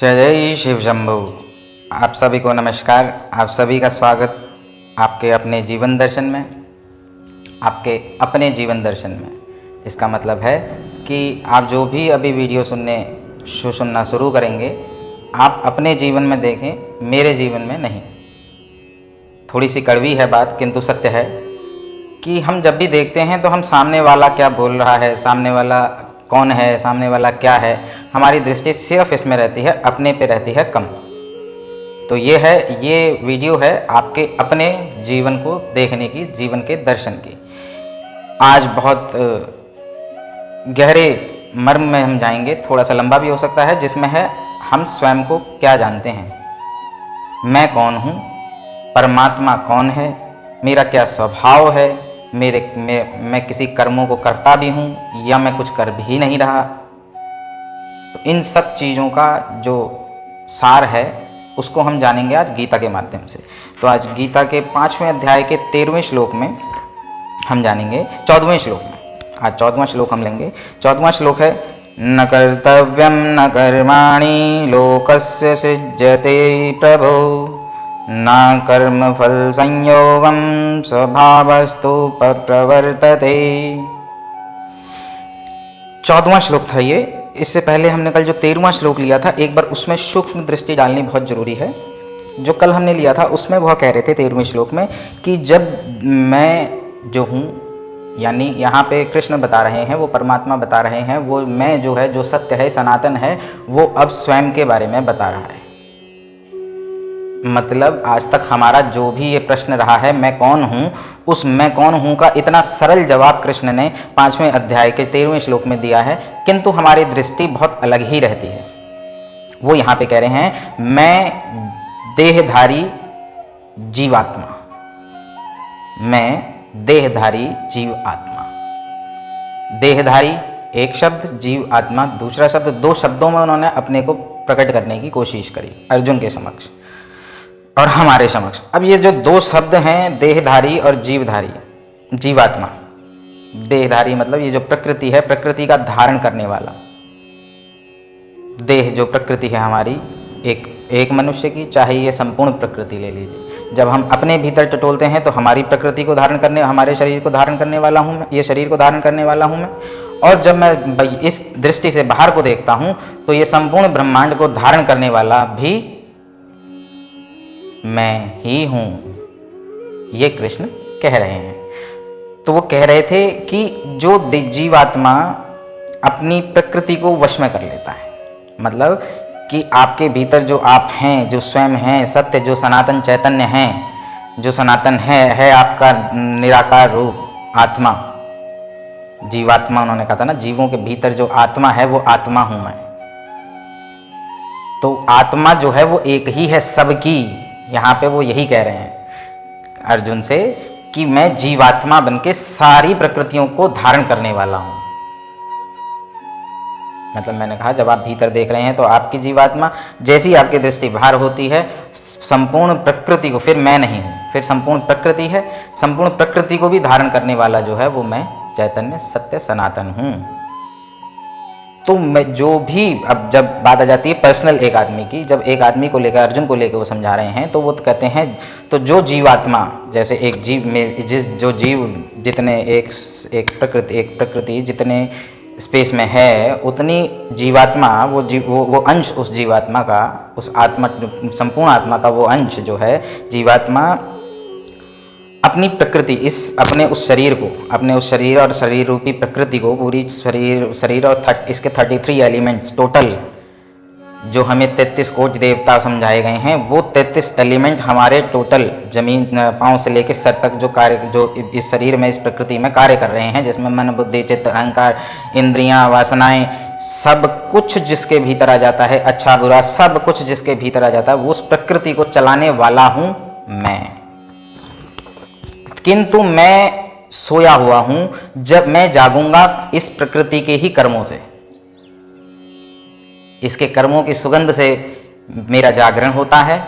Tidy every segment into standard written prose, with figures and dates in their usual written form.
जय जय शिव शंभु। आप सभी को नमस्कार। आप सभी का स्वागत आपके अपने जीवन दर्शन में, आपके अपने जीवन दर्शन में। इसका मतलब है कि आप जो भी अभी वीडियो सुनना शुरू करेंगे, आप अपने जीवन में देखें, मेरे जीवन में नहीं। थोड़ी सी कड़वी है बात, किंतु सत्य है कि हम जब भी देखते हैं तो हम सामने वाला क्या बोल रहा है, सामने वाला कौन है, सामने वाला क्या है, हमारी दृष्टि सिर्फ इसमें रहती है, अपने पे रहती है कम। तो ये वीडियो है आपके अपने जीवन को देखने की, जीवन के दर्शन की। आज बहुत गहरे मर्म में हम जाएंगे, थोड़ा सा लंबा भी हो सकता है, जिसमें है हम स्वयं को क्या जानते हैं, मैं कौन हूँ, परमात्मा कौन है, मेरा क्या स्वभाव है, मैं किसी कर्मों को करता भी हूँ या मैं कुछ कर भी नहीं रहा। तो इन सब चीज़ों का जो सार है उसको हम जानेंगे आज गीता के माध्यम से। तो आज गीता के 5वें अध्याय के 13वें श्लोक में हम जानेंगे, 14वें श्लोक में आज 14वां श्लोक हम लेंगे। 14वां श्लोक है, न कर्तव्यम न कर्माणि लोकस्य सृज्यते प्रभो न कर्म फल संयोगम स्वभावस्तु प्रवर्तते। 14वां श्लोक था ये। इससे पहले हमने कल जो 13वां श्लोक लिया था, एक बार उसमें सूक्ष्म दृष्टि डालनी बहुत ज़रूरी है। जो कल हमने लिया था उसमें वह कह रहे थे 13वें श्लोक में कि जब मैं जो हूँ, यानी यहाँ पे कृष्ण बता रहे हैं, वो परमात्मा बता रहे हैं, वो मैं जो है, जो सत्य है, सनातन है, वो अब स्वयं के बारे में बता रहा है। मतलब आज तक हमारा जो भी ये प्रश्न रहा है, मैं कौन हूँ, उस मैं कौन हूँ का इतना सरल जवाब कृष्ण ने 5वें अध्याय के 13वें श्लोक में दिया है, किंतु हमारी दृष्टि बहुत अलग ही रहती है। वो यहाँ पे कह रहे हैं, मैं देहधारी जीवात्मा, मैं देहधारी जीव आत्मा। देहधारी एक शब्द, जीव आत्मा दूसरा शब्द, दो शब्दों में उन्होंने अपने को प्रकट करने की कोशिश करी अर्जुन के समक्ष और हमारे समक्ष। अब ये जो दो शब्द हैं, देहधारी और जीवधारी, जीवात्मा। देहधारी मतलब ये जो प्रकृति है, प्रकृति का धारण करने वाला। देह जो प्रकृति है हमारी, एक मनुष्य की, चाहे ये संपूर्ण प्रकृति ले लीजिए। जब हम अपने भीतर टटोलते हैं तो हमारी प्रकृति को धारण करने, हमारे शरीर को धारण करने वाला हूँ मैं, ये शरीर को धारण करने वाला हूँ मैं। और जब मैं इस दृष्टि से बाहर को देखता हूँ तो ये संपूर्ण ब्रह्मांड को धारण करने वाला भी मैं ही हूँ, ये कृष्ण कह रहे हैं। तो वो कह रहे थे कि जो जीवात्मा अपनी प्रकृति को वश में कर लेता है, मतलब कि आपके भीतर जो आप हैं, जो स्वयं हैं, सत्य जो सनातन चैतन्य हैं, जो सनातन है आपका निराकार रूप आत्मा, जीवात्मा उन्होंने कहा था ना, जीवों के भीतर जो आत्मा है वो आत्मा हूँ मैं। तो आत्मा जो है वो एक ही है सबकी। यहाँ पे वो यही कह रहे हैं अर्जुन से कि मैं जीवात्मा बनके सारी प्रकृतियों को धारण करने वाला हूँ। मतलब मैंने कहा, जब आप भीतर देख रहे हैं तो आपकी जीवात्मा, जैसी आपकी दृष्टि बाहर होती है, संपूर्ण प्रकृति को, फिर मैं नहीं हूँ, फिर संपूर्ण प्रकृति है, संपूर्ण प्रकृति को भी धारण करने वाला जो है वो मैं चैतन्य सत्य सनातन हूँ। तो मैं जो भी, अब जब बात आ जाती है पर्सनल एक आदमी की, जब एक आदमी को लेकर, अर्जुन को लेकर वो समझा रहे हैं, तो वो कहते हैं, तो जो जीवात्मा, जैसे एक जीव में जो जीव जितने एक प्रकृति जितने स्पेस में है, उतनी जीवात्मा, वो अंश उस जीवात्मा का, उस आत्मा, संपूर्ण आत्मा का वो अंश जो है जीवात्मा, अपनी प्रकृति, अपने उस शरीर और शरीर रूपी प्रकृति को, पूरी शरीर और इसके 33 एलिमेंट्स टोटल, जो हमें 33 कोटि देवता समझाए गए हैं, वो 33 एलिमेंट हमारे टोटल जमीन पांव से लेकर सर तक जो इस शरीर में, इस प्रकृति में कार्य कर रहे हैं, जिसमें मन बुद्धि चित्त अहंकार इंद्रियां वासनाएं, सब कुछ जिसके भीतर आ जाता है, अच्छा बुरा सब कुछ जिसके भीतर आ जाता है, वो उस प्रकृति को चलाने वाला हूँ मैं। किंतु मैं सोया हुआ हूं, जब मैं जागूंगा इस प्रकृति के ही कर्मों से, इसके कर्मों की सुगंध से मेरा जागरण होता है,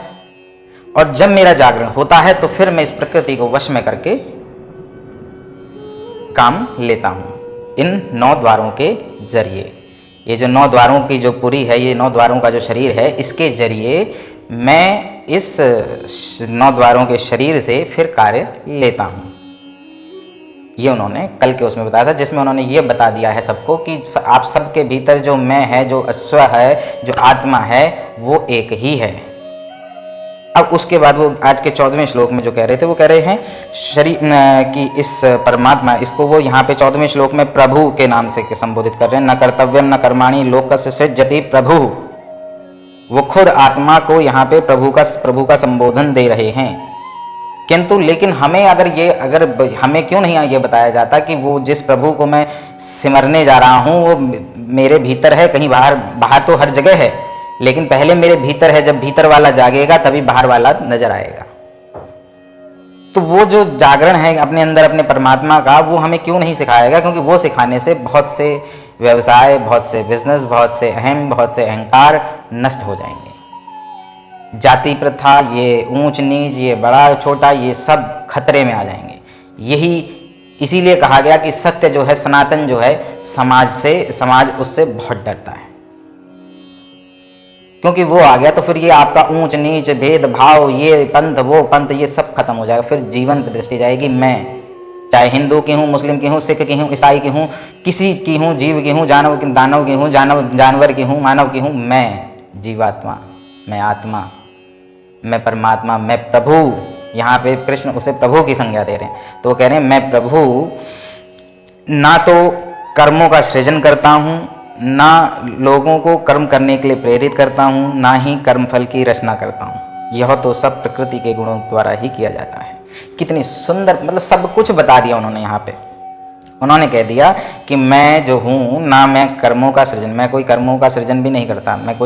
और जब मेरा जागरण होता है तो फिर मैं इस प्रकृति को वश में करके काम लेता हूं इन 9 द्वारों के जरिए। ये जो 9 द्वारों की जो पुरी है, ये 9 द्वारों का जो शरीर है, इसके जरिए मैं इस 9 द्वारों के शरीर से फिर कार्य लेता हूँ। ये उन्होंने कल के उसमें बताया था, जिसमें उन्होंने ये बता दिया है सबको कि आप सबके भीतर जो मैं है, जो स्व है, जो आत्मा है, वो एक ही है। अब उसके बाद वो आज के 14वें श्लोक में जो कह रहे थे, वो कह रहे हैं शरीर कि इस परमात्मा, इसको वो यहाँ पे 14वें श्लोक में प्रभु के नाम से संबोधित कर रहे हैं। न कर्तव्यम न कर्माणि लोकस्य सृजति प्रभु। वो खुद आत्मा को यहाँ पे प्रभु का संबोधन दे रहे हैं। किंतु लेकिन हमें अगर हमें क्यों नहीं ये बताया जाता कि वो जिस प्रभु को मैं सिमरने जा रहा हूँ वो मेरे भीतर है, कहीं बाहर तो हर जगह है, लेकिन पहले मेरे भीतर है। जब भीतर वाला जागेगा तभी बाहर वाला नजर आएगा। तो वो जो जागरण है अपने अंदर अपने परमात्मा का, वो हमें क्यों नहीं सिखाएगा? क्योंकि वो सिखाने से बहुत से व्यवसाय, बहुत से बिजनेस, बहुत से बहुत से अहंकार नष्ट हो जाएंगे। जाति प्रथा, ये ऊंच नीच, ये बड़ा छोटा, ये सब खतरे में आ जाएंगे। यही इसीलिए कहा गया कि सत्य जो है, सनातन जो है, समाज उससे बहुत डरता है। क्योंकि वो आ गया तो फिर ये आपका ऊंच नीच, भेदभाव, ये पंथ वो पंथ, ये सब खत्म हो जाएगा। फिर जीवन की दृष्टि जाएगी मैं, चाहे हिंदू की हूँ, मुस्लिम की हूँ, सिख की हूँ, ईसाई की हूँ, किसी की हूँ, जीव की हूँ, दानव की हूँ, जानवर की हूँ, मानव की हूँ, मैं जीवात्मा, मैं आत्मा, मैं परमात्मा, मैं प्रभु। यहाँ पे कृष्ण उसे प्रभु की संज्ञा दे रहे हैं। तो वो कह रहे हैं मैं प्रभु ना तो कर्मों का सृजन करता हूँ, ना लोगों को कर्म करने के लिए प्रेरित करता हूँ, ना ही कर्मफल की रचना करता हूँ। यह तो सब प्रकृति के गुणों द्वारा ही किया जाता है। कितनी सुंदर, मतलब सब कुछ बता दिया उन्होंने यहाँ पे। उन्होंने कह दिया कि मैं जो हूँ ना, मैं कर्मों का सृजन, मैं कोई कर्मों का सृजन भी नहीं करता, मेरा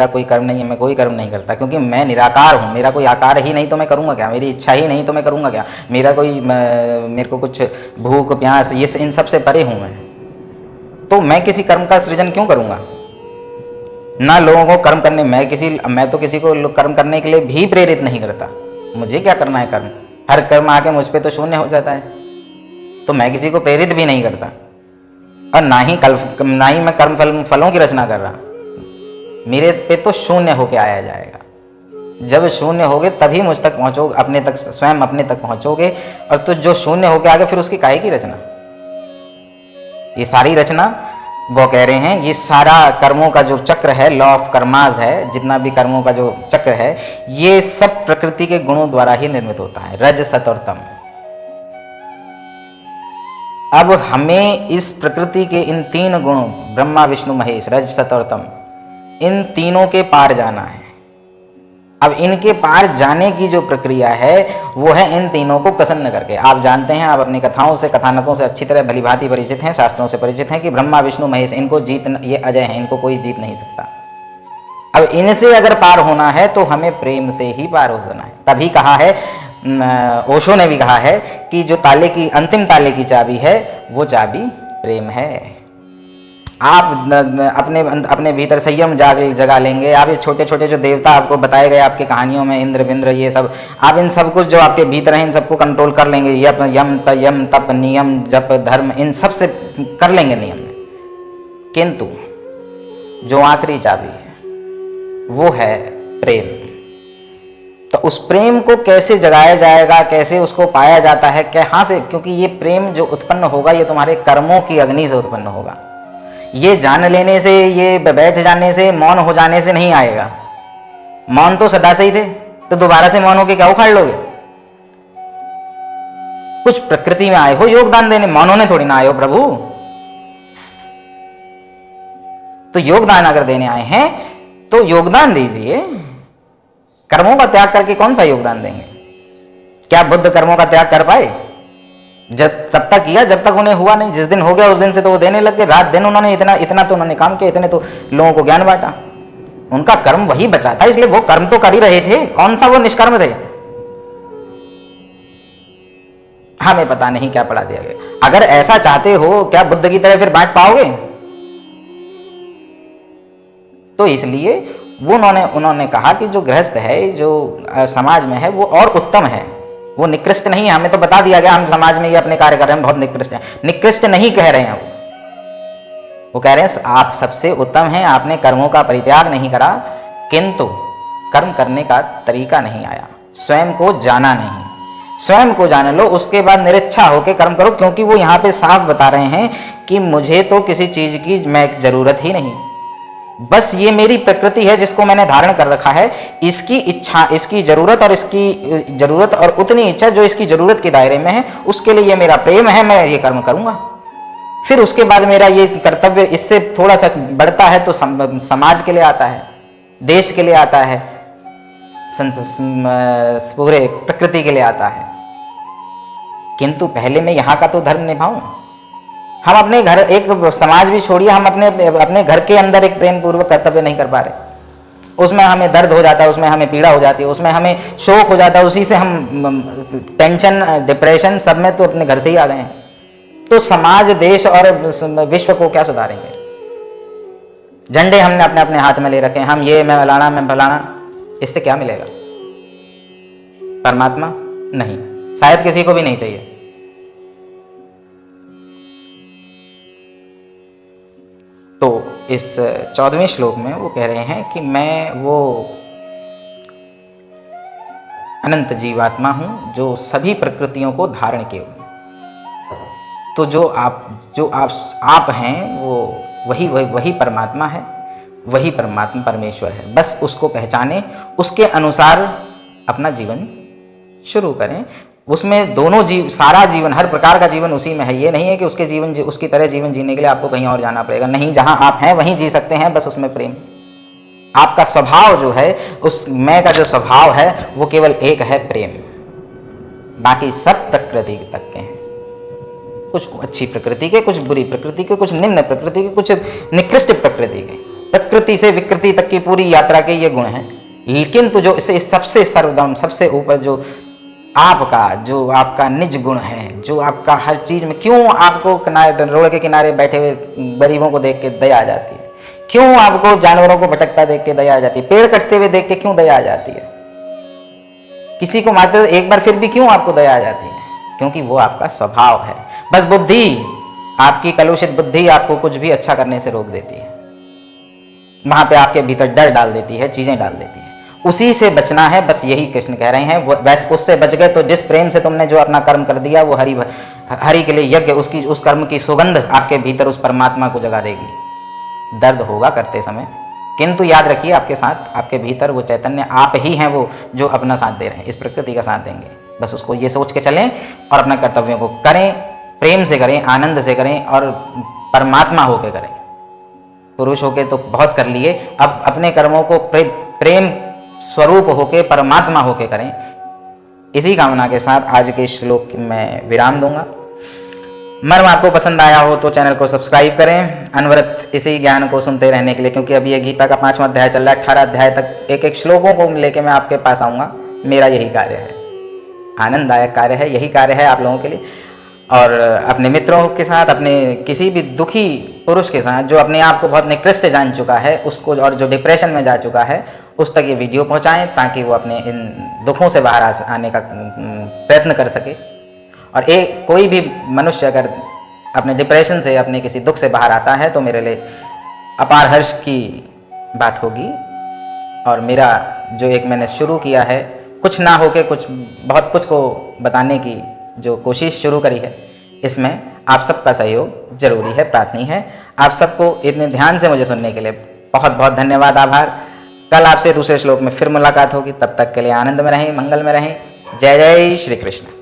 कोई कर्म नहीं है, मैं कोई कर्म नहीं करता, क्योंकि मैं निराकार हूँ। मेरा कोई आकार ही नहीं तो मैं करूँगा क्या? मेरी इच्छा ही नहीं तो मैं करूँगा क्या? मेरे को कुछ भूख प्यास, ये इन सब से परे हूँ मैं, तो मैं किसी कर्म का सृजन क्यों करूँगा? ना लोगों को कर्म करने, मैं तो किसी को कर्म करने के लिए भी प्रेरित नहीं करता। मुझे क्या करना है कर्म? हर कर्म आके मुझ पे तो शून्य हो जाता है, तो मैं किसी को प्रेरित भी नहीं करता। और ना ही मैं कर्म फलों की रचना कर रहा। मेरे पे तो शून्य होके आया जाएगा। जब शून्य होगे तभी मुझ तक पहुँचोगे, स्वयं अपने तक पहुँचोगे। और तो जो शून्य होके आगे, फिर उसकी काहे की रचना? ये सारी रचना, वो कह रहे हैं, ये सारा कर्मों का जो चक्र है, लॉ ऑफ कर्मास है, जितना भी कर्मों का जो चक्र है, ये सब प्रकृति के गुणों द्वारा ही निर्मित होता है, रज सत और तम। अब हमें इस प्रकृति के इन 3 गुणों, ब्रह्मा विष्णु महेश, रज सत और तम, इन तीनों के पार जाना है। अब इनके पार जाने की जो प्रक्रिया है वो है इन तीनों को प्रसन्न करके। आप जानते हैं, आप अपनी कथाओं से, कथानकों से अच्छी तरह भली भांति परिचित हैं, शास्त्रों से परिचित हैं कि ब्रह्मा विष्णु महेश, इनको ये अजय हैं, इनको कोई जीत नहीं सकता। अब इनसे अगर पार होना है तो हमें प्रेम से ही पार हो जाना है। तभी कहा है, ओशो ने भी कहा है कि जो अंतिम ताले की चाबी है वो चाबी प्रेम है। आप अपने भीतर संयम जगा लेंगे। आप ये छोटे छोटे जो देवता आपको बताए गए आपके कहानियों में, इंद्र बिंद्र, ये सब, आप इन सब कुछ जो आपके भीतर हैं, इन सबको कंट्रोल कर लेंगे। यम तप नियम जप धर्म, इन सब से कर लेंगे नियम में। किंतु जो आखिरी चाबी है वो है प्रेम। तो उस प्रेम को कैसे जगाया जाएगा, कैसे उसको पाया जाता है, कहाँ से? क्योंकि ये प्रेम जो उत्पन्न होगा ये तुम्हारे कर्मों की अग्नि से उत्पन्न होगा। ये जान लेने से, ये बैठ जाने से, मौन हो जाने से नहीं आएगा। मौन तो सदा से ही थे, तो दोबारा से मौन होके क्या उखाड़ लोगे? कुछ प्रकृति में आए हो योगदान देने, मौन होने थोड़ी ना आए हो प्रभु। तो योगदान अगर देने आए हैं तो योगदान दीजिए। कर्मों का त्याग करके कौन सा योगदान देंगे? क्या बुद्ध कर्मों का त्याग कर पाए? तब तक किया जब तक उन्हें हुआ नहीं। जिस दिन हो गया उस दिन से तो वो देने लग गए। रात दिन उन्होंने इतना तो उन्होंने काम किया, इतने तो लोगों को ज्ञान बांटा। उनका कर्म वही बचा था, इसलिए वो कर्म तो कर ही रहे थे। कौन सा वो निष्कर्म थे? हमें पता नहीं क्या पढ़ा दिया गया। अगर ऐसा चाहते हो, क्या बुद्ध की तरह फिर बांट पाओगे? तो इसलिए वो उन्होंने कहा कि जो गृहस्थ है, जो समाज में है, वो और उत्तम है, वो निकृष्ट नहीं है। हमें तो बता दिया गया, हम समाज में ये अपने कार्य कर रहे हैं, बहुत निकृष्ट है। निकृष्ट नहीं कह रहे हैं, वो कह रहे हैं आप सबसे उत्तम हैं, आपने कर्मों का परित्याग नहीं करा, किंतु कर्म करने का तरीका नहीं आया, स्वयं को जाना नहीं। स्वयं को जान लो, उसके बाद निरच्छा होकर कर्म करो, क्योंकि वो यहाँ पे साफ बता रहे हैं कि मुझे तो किसी चीज की मैं जरूरत ही नहीं, बस ये मेरी प्रकृति है जिसको मैंने धारण कर रखा है, इसकी इच्छा, इसकी जरूरत और इसकी जरूरत और उतनी इच्छा जो इसकी जरूरत के दायरे में है, उसके लिए ये मेरा प्रेम है, मैं ये कर्म करूंगा। फिर उसके बाद मेरा ये कर्तव्य इससे थोड़ा सा बढ़ता है तो समाज के लिए आता है, देश के लिए आता है, पूरे प्रकृति के लिए आता है। किंतु पहले मैं यहाँ का तो धर्म निभाऊं। हम अपने घर, एक समाज भी छोड़िए, हम अपने घर के अंदर एक प्रेम पूर्वक कर्तव्य नहीं कर पा रहे। उसमें हमें दर्द हो जाता है, उसमें हमें पीड़ा हो जाती है, उसमें हमें शोक हो जाता है, उसी से हम टेंशन, डिप्रेशन सब में तो अपने घर से ही आ गए हैं। तो समाज, देश और विश्व को क्या सुधारेंगे? झंडे हमने अपने अपने हाथ में ले रखे हैं, हम ये, मैं फलाना, मैं फलाना, इससे क्या मिलेगा? परमात्मा नहीं, शायद किसी को भी नहीं चाहिए। तो इस 14वें श्लोक में वो कह रहे हैं कि मैं वो अनंत जीवात्मा हूं जो सभी प्रकृतियों को धारण किए हुए। तो जो आप हैं वो वही परमात्मा है, वही परमात्मा परमेश्वर है। बस उसको पहचाने, उसके अनुसार अपना जीवन शुरू करें। उसमें दोनों सारा जीवन, हर प्रकार का जीवन उसी में है। ये नहीं है कि उसकी तरह जीवन जीने के लिए आपको कहीं और जाना पड़ेगा। नहीं, जहां आप हैं वहीं जी सकते हैं, बस उसमें प्रेम। आपका स्वभाव जो है, उस मैं का जो स्वभाव है वो केवल एक है, प्रेम। बाकी सब प्रकृति तक के हैं, कुछ अच्छी प्रकृति के, कुछ बुरी प्रकृति के, कुछ निम्न प्रकृति के, कुछ निकृष्ट प्रकृति के। प्रकृति से विकृति तक की पूरी यात्रा के ये गुण हैं। लेकिन तो जो इसे सबसे सर्वोत्तम, सबसे ऊपर जो आपका निज गुण है, जो आपका हर चीज में, क्यों आपको रोड के किनारे बैठे हुए गरीबों को देख के दया आ जाती है? क्यों आपको जानवरों को भटकता देख के दया आ जाती है? पेड़ कटते हुए देख के क्यों दया आ जाती है? किसी को मारते हुए एक बार फिर भी क्यों आपको दया आ जाती है? क्योंकि वो आपका स्वभाव है। बस बुद्धि, आपकी कलुषित बुद्धि आपको कुछ भी अच्छा करने से रोक देती है, वहां पे आपके भीतर डर डाल देती है, चीजें डाल देती है। उसी से बचना है, बस यही कृष्ण कह रहे हैं। वैसे उससे बच गए तो जिस प्रेम से तुमने जो अपना कर्म कर दिया, वो हरि के लिए यज्ञ, उस कर्म की सुगंध आपके भीतर उस परमात्मा को जगा देगी। दर्द होगा करते समय, किंतु याद रखिए आपके साथ, आपके भीतर वो चैतन्य आप ही हैं, वो जो अपना साथ दे रहे हैं, इस प्रकृति का साथ देंगे। बस उसको ये सोच के चलें और अपना कर्तव्यों को करें, प्रेम से करें, आनंद से करें और परमात्मा होके करें। पुरुष होके तो बहुत कर लिए, अब अपने कर्मों को प्रेम स्वरूप होके, परमात्मा होके करें। इसी कामना के साथ आज के श्लोक में विराम दूंगा। मर्म आपको पसंद आया हो तो चैनल को सब्सक्राइब करें, अनवरत इसी ज्ञान को सुनते रहने के लिए, क्योंकि अभी ये गीता का 5वां अध्याय चल रहा है। 18 अध्याय तक एक एक श्लोकों को लेके मैं आपके पास आऊँगा। मेरा यही कार्य है, आनंददायक कार्य है, यही कार्य है आप लोगों के लिए। और अपने मित्रों के साथ, अपने किसी भी दुखी पुरुष के साथ जो अपने आप को बहुत निकृष्ट जान चुका है उसको, और जो डिप्रेशन में जा चुका है, उस तक ये वीडियो पहुंचाएं ताकि वो अपने इन दुखों से बाहर आने का प्रयत्न कर सके। और कोई भी मनुष्य अगर अपने डिप्रेशन से, अपने किसी दुख से बाहर आता है तो मेरे लिए अपार हर्ष की बात होगी। और मेरा जो एक मैंने शुरू किया है, कुछ ना होके कुछ, बहुत कुछ को बताने की जो कोशिश शुरू करी है, इसमें आप सबका सहयोग जरूरी है, प्रार्थनीय है। आप सबको इतने ध्यान से मुझे सुनने के लिए बहुत बहुत धन्यवाद, आभार। कल आपसे दूसरे श्लोक में फिर मुलाकात होगी, तब तक के लिए आनंद में रहें, मंगल में रहें। जय जय श्री कृष्ण।